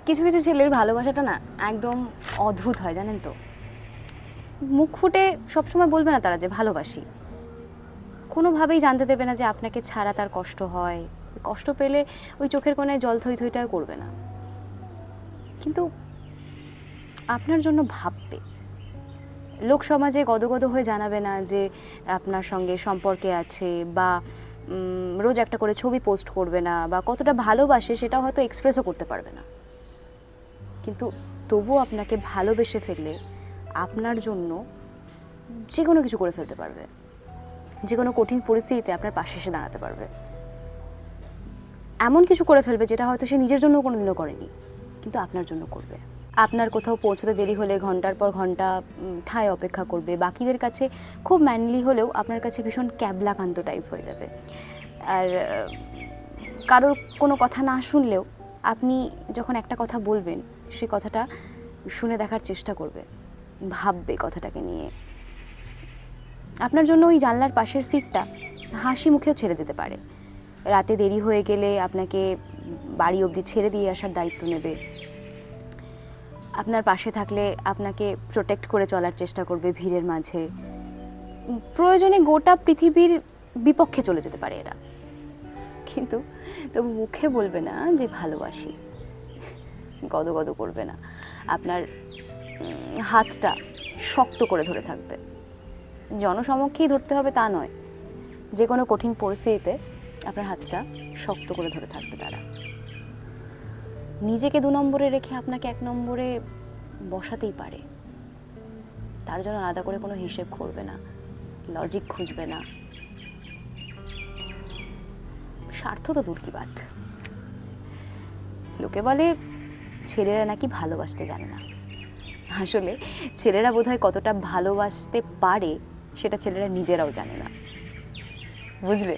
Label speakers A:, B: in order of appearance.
A: কিছু কিছু ছেলের ভালোবাসাটা না একদম অদ্ভুত হয়, জানেন তো। মুখ ফুটে সবসময় বলবে না তারা যে ভালোবাসি, কোনোভাবেই জানতে দেবে না যে আপনাকে ছাড়া তার কষ্ট হয়, কষ্ট পেলে ওই চোখের কোণায় জল থই থইটাও করবে না, কিন্তু আপনার জন্য ভাববে। লোক সমাজে গদগদ হয়ে জানাবে না যে আপনার সঙ্গে সম্পর্কে আছে, বা রোজ একটা করে ছবি পোস্ট করবে না, বা কতটা ভালোবাসে সেটাও হয়তো এক্সপ্রেসও করতে পারবে না, কিন্তু তবুও আপনাকে ভালোবেসে ফেললে আপনার জন্য যে কোনো কিছু করে ফেলতে পারবে, যে কোনো কঠিন পরিস্থিতিতে আপনার পাশে এসে দাঁড়াতে পারবে। এমন কিছু করে ফেলবে যেটা হয়তো সে নিজের জন্য কোনোদিনও করেনি, কিন্তু আপনার জন্য করবে। আপনার কোথাও পৌঁছতে দেরি হলে ঘন্টার পর ঘন্টা ঠায় অপেক্ষা করবে, বাকিদের কাছে খুব ম্যানলি হলেও আপনার কাছে ভীষণ ক্যাবলাকান্ত টাইপ হয়ে যাবে। আর কারোর কোনো কথা না শুনলেও আপনি যখন একটা কথা বলবেন সেই কথাটা শুনে দেখার চেষ্টা করবে, ভাববে কথাটাকে নিয়ে। আপনার জন্য ওই জানলার পাশের সিটটা হাসি মুখেও ছেড়ে দিতে পারে, রাতে দেরি হয়ে গেলে আপনাকে বাড়ি অবধি ছেড়ে দিয়ে আসার দায়িত্ব নেবে, আপনার পাশে থাকলে আপনাকে প্রোটেক্ট করে চলার চেষ্টা করবে ভিড়ের মাঝে। প্রয়োজনে গোটা পৃথিবীর বিপক্ষে চলে যেতে পারে এরা, কিন্তু তবু মুখে বলবে না যে ভালোবাসি, গদগদ করবে না, আপনার হাতটা শক্ত করে ধরে থাকবে। জনসমক্ষেই ধরতে হবে তা নয়, যে কোনো কঠিন পরিস্থিতিতে আপনার হাতটা শক্ত করে ধরে থাকবে তারা। নিজেকে 2 নম্বরে রেখে আপনাকে 1 নম্বরে বসাতেই পারে, তার জন্য আলাদা করে কোনো হিসেব করবে না, লজিক খুঁজবে না, স্বার্থ তো দূর কি বাত। লোকে বলে ছেলেরা নাকি ভালোবাসতে জানে না, আসলে ছেলেরা বোধহয় কতটা ভালোবাসতে পারে সেটা ছেলেরা নিজেরাও জানে না, বুঝলে?